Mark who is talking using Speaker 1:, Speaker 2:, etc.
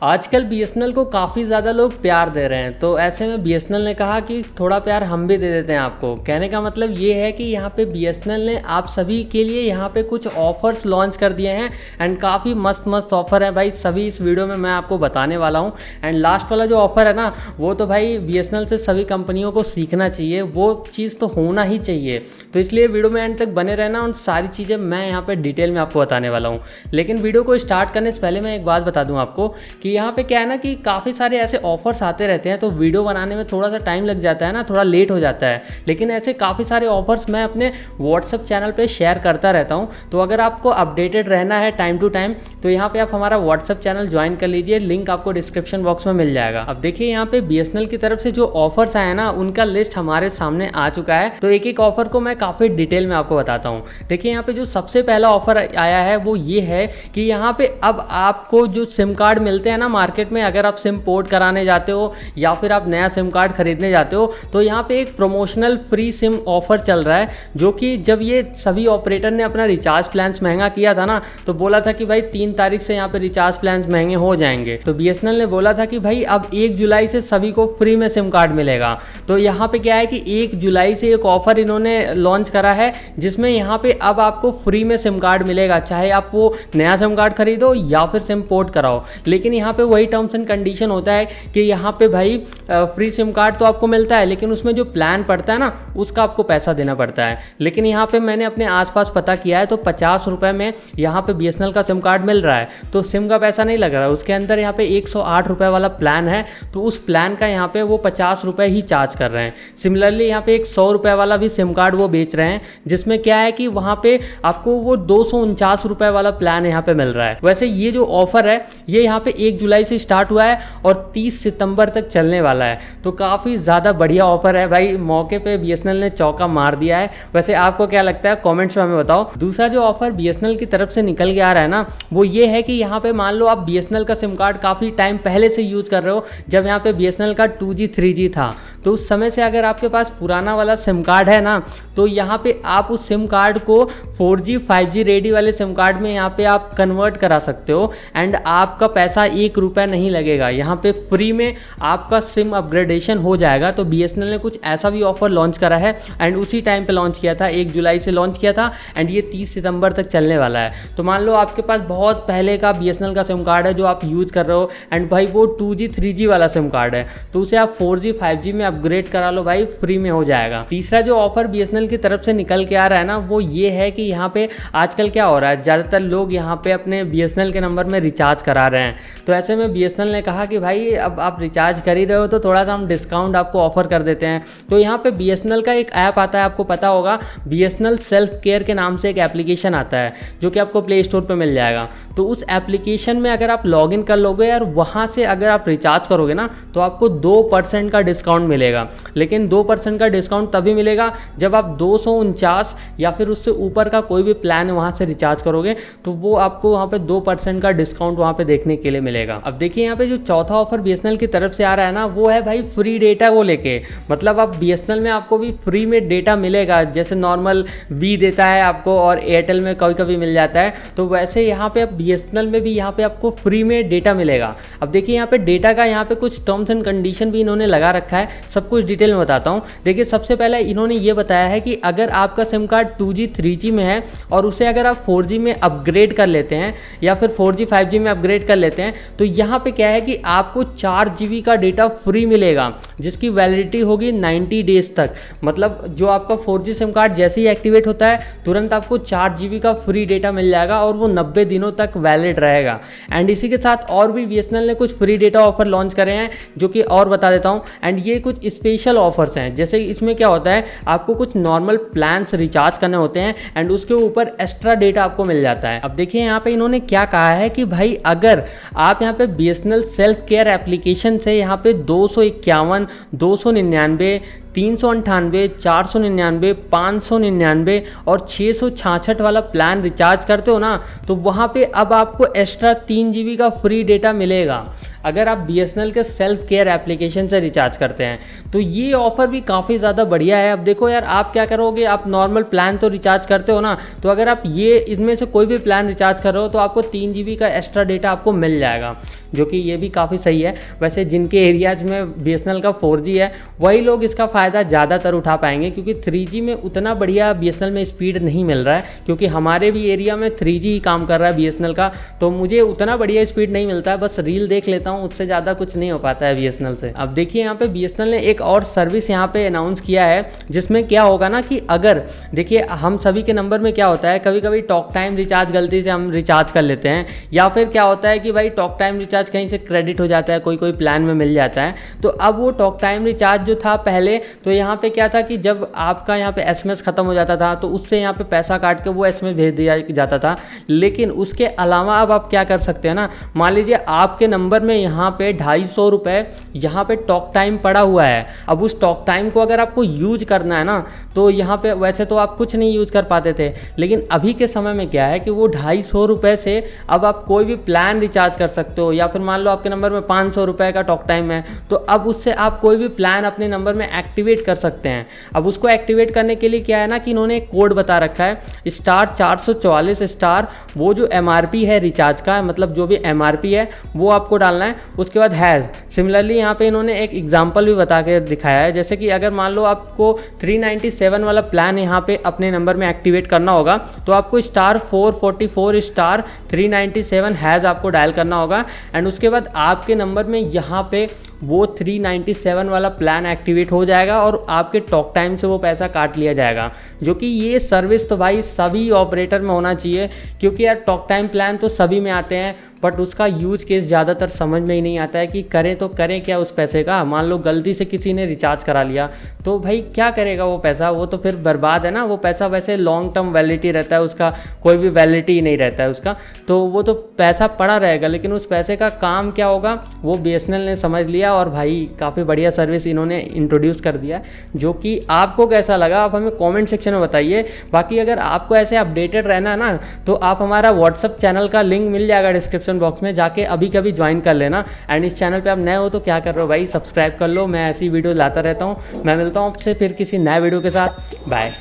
Speaker 1: आजकल बीएसएनएल को काफ़ी ज़्यादा लोग प्यार दे रहे हैं, तो ऐसे में बीएसएनएल ने कहा कि थोड़ा प्यार हम भी दे देते हैं आपको। कहने का मतलब ये है कि यहाँ पे बीएसएनएल ने आप सभी के लिए यहाँ पे कुछ ऑफर्स लॉन्च कर दिए हैं एंड काफ़ी मस्त मस्त ऑफर है भाई। सभी इस वीडियो में मैं आपको बताने वाला हूँ। एंड लास्ट वाला जो ऑफर है ना, वो तो भाई बीएसएनएल से सभी कंपनियों को सीखना चाहिए, वो चीज़ तो होना ही चाहिए। तो इसलिए वीडियो में एंड तक बने रहना, उन सारी चीज़ें मैं यहाँ पर डिटेल में आपको बताने वाला हूँ। लेकिन वीडियो को स्टार्ट करने से पहले मैं एक बात बता दूँ आपको कि यहाँ पे क्या है ना कि काफ़ी सारे ऐसे ऑफर्स आते रहते हैं, तो वीडियो बनाने में थोड़ा सा टाइम लग जाता है ना, थोड़ा लेट हो जाता है। लेकिन ऐसे काफ़ी सारे ऑफर्स मैं अपने व्हाट्सएप चैनल पे शेयर करता रहता हूँ। तो अगर आपको अपडेटेड रहना है टाइम टू टाइम, तो यहाँ पे आप हमारा व्हाट्सएप चैनल ज्वाइन कर लीजिए, लिंक आपको डिस्क्रिप्शन बॉक्स में मिल जाएगा। अब देखिए यहाँ पे बीएसएनएल की तरफ से जो ऑफर्स आए ना, उनका लिस्ट हमारे सामने आ चुका है। तो एक एक ऑफर को मैं काफ़ी डिटेल में आपको बताता हूँ। देखिए यहाँ पे जो सबसे पहला ऑफर आया है वो ये है कि यहाँ पे अब आपको जो सिम कार्ड मिलते हैं ना मार्केट में, अगर आप सिम पोर्ट कराने जाते हो या फिर आप नया सिम कार्ड खरीदने जाते हो, तो यहाँ पे एक प्रमोशनल फ्री सिम ऑफर चल रहा है। जो कि जब ये सभी ऑपरेटर ने अपना रिचार्ज प्लान्स महंगा किया था ना, तो बोला था कि भाई 3 तारीख से यहाँ पे रिचार्ज प्लान्स महंगे हो जाएंगे। तो बीएसएनएल ने बोला था कि भाई अब 1 जुलाई से सभी को फ्री में सिम कार्ड मिलेगा। तो यहाँ पे क्या है कि 1 जुलाई से एक ऑफर इन्होंने लॉन्च करा है, जिसमें यहाँ पे अब आपको फ्री में सिम कार्ड मिलेगा, चाहे आप वो नया सिम कार्ड खरीदो या फिर सिम पोर्ट कराओ। लेकिन यहाँ पे वही टर्म्स एंड कंडीशन होता है कि यहाँ पे भाई फ्री सिम कार्ड तो आपको मिलता है, लेकिन उसमें जो प्लान पड़ता है ना, उसका आपको पैसा देना पड़ता है। लेकिन यहाँ पे मैंने अपने आसपास पता किया है, तो 50 रुपये में यहाँ पे बीएसएनएल का सिम कार्ड मिल रहा है। तो सिम का पैसा नहीं लग रहा है, उसके अंदर यहाँ पे 108 रुपये वाला प्लान है, तो उस प्लान का यहाँ पे वो 50 रुपये ही चार्ज कर रहे हैं। सिमिलरली यहाँ पे एक 100 रुपये वाला भी सिम कार्ड वो बेच रहे हैं, जिसमें क्या है कि वहाँ पे आपको वो 249 रुपये वाला प्लान यहाँ पे मिल रहा है। वैसे ये जो ऑफर है ये यहाँ पे 1 जुलाई से स्टार्ट हुआ है और 30 सितंबर तक चलने वाला है। तो काफ़ी ज़्यादा बढ़िया ऑफर है भाई, मौके पे बीएसएनएल ने चौका मार दिया है। वैसे आपको क्या लगता है, कमेंट्स में हमें बताओ। दूसरा जो ऑफर बीएसएनएल की तरफ से निकल के आ रहा है ना, वो ये है कि यहाँ पे मान लो आप बीएसएनएल का सिम कार्ड काफ़ी टाइम पहले से यूज़ कर रहे हो, जब यहाँ पे बीएसएनएल का 2G 3G था, तो उस समय से अगर आपके पास पुराना वाला सिम कार्ड है ना, तो यहाँ पे आप उस सिम कार्ड को 4G 5G रेडी वाले सिम कार्ड में यहाँ पे आप कन्वर्ट करा सकते हो एंड आपका पैसा 1 रुपया नहीं लगेगा। यहाँ पे फ्री में आपका सिम अपग्रेडेशन हो जाएगा। तो बीएसएनएल ने कुछ ऐसा भी ऑफर लॉन्च करा है एंड उसी टाइम पे लॉन्च किया था, 1 जुलाई से लॉन्च किया था एंड ये 30 सितंबर तक चलने वाला है। तो मान लो आपके पास बहुत पहले का बीएसएनएल का सिम कार्ड है जो आप यूज़ कर रहे हो एंड भाई वो 2G 3G वाला सिम कार्ड है, तो उसे आप 4G 5G में अपग्रेड करा लो भाई, फ्री में हो जाएगा। तीसरा जो ऑफर बीएसएनएल की तरफ से निकल के आ रहा है ना, वो ये है कि यहाँ पे आजकल क्या हो रहा है, ज़्यादातर लोग यहाँ पे अपने बीएसएनएल के नंबर में रिचार्ज करा रहे हैं। तो ऐसे में बीएसएनएल ने कहा कि भाई अब आप रिचार्ज कर ही रहे हो तो थोड़ा सा हम डिस्काउंट आपको ऑफर कर देते हैं। तो यहाँ पे बीएसएनएल का एक ऐप आता है, आपको पता होगा, बीएसएनएल सेल्फ केयर के नाम से एक एप्लीकेशन आता है, जो कि आपको प्ले स्टोर पे मिल जाएगा। तो उस एप्लीकेशन में अगर आप लॉगिन कर लोगे और वहाँ से अगर आप रिचार्ज करोगे ना, तो आपको 2% का डिस्काउंट मिलेगा। लेकिन 2% का डिस्काउंट तभी मिलेगा जब आप 249 या फिर उससे ऊपर का कोई भी प्लान वहाँ से रिचार्ज करोगे, तो वो आपको वहाँ पे 2% का डिस्काउंट वहाँ पे देखने के लिए मिलेगा। अब देखिए यहाँ पे जो चौथा ऑफर बीएसएनएल की तरफ से आ रहा है ना, वो है भाई फ्री डेटा को लेके। मतलब अब बीएसएनएल में आपको भी फ्री में डेटा मिलेगा, जैसे नॉर्मल वी देता है आपको और एयरटेल में कभी कभी मिल जाता है, तो वैसे यहाँ पे अब बीएसएनएल में भी यहाँ पे आपको फ्री में डेटा मिलेगा। अब देखिए यहाँ पे डेटा का यहाँ पे कुछ टर्म्स एंड कंडीशन भी इन्होंने लगा रखा है, सब कुछ डिटेल में बताता हूँ। देखिए सबसे पहले इन्होंने ये बताया है कि अगर आपका सिम कार्ड 2G 3G में है और उसे अगर आप 4G में अपग्रेड कर लेते हैं या फिर 4G 5G में अपग्रेड कर लेते हैं, तो यहाँ पे क्या है कि आपको 4 GB का डेटा फ्री मिलेगा, जिसकी वैलिडिटी होगी 90 डेज तक। मतलब जो आपका 4G सिम कार्ड जैसे ही एक्टिवेट होता है, तुरंत आपको 4 GB का फ्री डेटा मिल जाएगा और वो 90 दिनों तक वैलिड रहेगा। एंड इसी के साथ और भी बीएसएनएल ने कुछ फ्री डेटा ऑफर लॉन्च करे हैं, जो कि और बता देता हूँ। एंड ये कुछ स्पेशल ऑफर्स हैं, जैसे इसमें क्या होता है, आपको कुछ नॉर्मल प्लान्स रिचार्ज करने होते हैं एंड उसके ऊपर एक्स्ट्रा डेटा आपको मिल जाता है। अब देखिए यहाँ पे इन्होंने क्या कहा है कि भाई अगर आप यहाँ पे बीएसएनएल सेल्फ केयर एप्लीकेशन से यहाँ पे 251, 299, 398, 499, 599 और 666 वाला प्लान रिचार्ज करते हो ना, तो वहाँ पे अब आपको एक्स्ट्रा 3 GB का फ्री डेटा मिलेगा। अगर आप BSNL के सेल्फ केयर एप्लीकेशन से रिचार्ज करते हैं। तो ये ऑफ़र भी काफ़ी ज़्यादा बढ़िया है। अब देखो यार, आप क्या करोगे, आप नॉर्मल प्लान तो रिचार्ज करते हो ना, तो अगर आप ये इनमें से कोई भी प्लान रिचार्ज कर रहे हो तो आपको 3 GB का एक्स्ट्रा डेटा आपको मिल जाएगा, जो कि ये भी काफ़ी सही है। वैसे जिनके एरियाज में BSNL का 4G है वही लोग इसका फ़ायदा ज़्यादातर उठा पाएंगे, क्योंकि 3G में उतना बढ़िया BSNL में स्पीड नहीं मिल रहा है, क्योंकि हमारे भी एरिया में 3G ही काम कर रहा है BSNL का, तो मुझे उतना बढ़िया स्पीड नहीं मिलता है। बस रील देख लेता हूँ, उससे ज़्यादा कुछ नहीं हो पाता है BSNL से। अब देखिए यहाँ पे BSNL ने एक और सर्विस यहाँ पे अनाउंस किया है, जिसमें क्या होगा ना कि अगर देखिए हम सभी के नंबर में क्या होता है, कभी कभी टॉक टाइम रिचार्ज गलती से हम रिचार्ज कर लेते हैं, या फिर क्या होता है कि भाई टॉक टाइम रिचार्ज कहीं से क्रेडिट हो जाता है, कोई प्लान में मिल जाता है। तो अब वो टॉक टाइम रिचार्ज जो था पहले, तो यहाँ पे क्या था कि जब आपका यहाँ पे SMS खत्म हो जाता था तो उससे यहाँ पे पैसा काट के वो SMS भेज दिया जाता था। लेकिन उसके अलावा अब आप क्या कर सकते हैं ना, मान लीजिए आपके नंबर में यहाँ पे 250 रुपये यहाँ पे टॉक टाइम पड़ा हुआ है। अब उस टॉक टाइम को अगर आपको यूज करना है ना, तो यहाँ पे वैसे तो आप कुछ नहीं यूज़ कर पाते थे, लेकिन अभी के समय में क्या है कि वो 250 रुपये से अब आप कोई भी प्लान रिचार्ज कर सकते हो। या फिर मान लो आपके नंबर में 500 रुपये का टॉक टाइम है, तो अब उससे आप कोई भी प्लान अपने नंबर में एक्टिवेट कर सकते हैं। अब उसको एक्टिवेट करने के लिए क्या है ना कि इन्होंने एक कोड बता रखा है, *444*, वो जो MRP है रिचार्ज का, मतलब जो भी MRP है वो आपको डालना है। उसके बाद हैज़, सिमिलरली यहाँ पे इन्होंने एक एग्जाम्पल भी बता के दिखाया है, जैसे कि अगर मान लो आपको 397 वाला प्लान यहाँ पे अपने नंबर में एक्टिवेट करना होगा, तो आपको *444*397 हैज़ आपको डायल करना होगा। एंड उसके बाद आपके नंबर में यहाँ पे वो 397 वाला प्लान एक्टिवेट हो जाएगा और आपके टॉक टाइम से वो पैसा काट लिया जाएगा। जो कि ये सर्विस तो भाई सभी ऑपरेटर में होना चाहिए, क्योंकि यार टॉक टाइम प्लान तो सभी में आते हैं, बट उसका यूज केस ज़्यादातर समझ में ही नहीं आता है कि करें तो करें क्या उस पैसे का। मान लो गलती से किसी ने रिचार्ज करा लिया, तो भाई क्या करेगा वो पैसा, वो तो फिर बर्बाद है ना। वो पैसा वैसे लॉन्ग टर्म वैलिडिटी रहता है उसका, कोई भी वैलिडिटी ही नहीं रहता है उसका, तो वो तो पैसा पड़ा रहेगा, लेकिन उस पैसे का काम क्या होगा वो BSNL ने समझ लिया। और भाई काफ़ी बढ़िया सर्विस इन्होंने इंट्रोड्यूस कर दिया, जो कि आपको कैसा लगा आप हमें कमेंट सेक्शन में बताइए। बाकी अगर आपको ऐसे अपडेटेड रहना है ना, तो आप हमारा WhatsApp चैनल का लिंक मिल जाएगा डिस्क्रिप्शन बॉक्स में, जाके अभी कभी ज्वाइन कर लेना। एंड इस चैनल पे आप नए हो तो क्या कर रहे हो भाई, सब्सक्राइब कर लो। मैं ऐसी वीडियो लाता रहता हूँ। मैं मिलता हूँ आपसे फिर किसी नए वीडियो के साथ। बाय।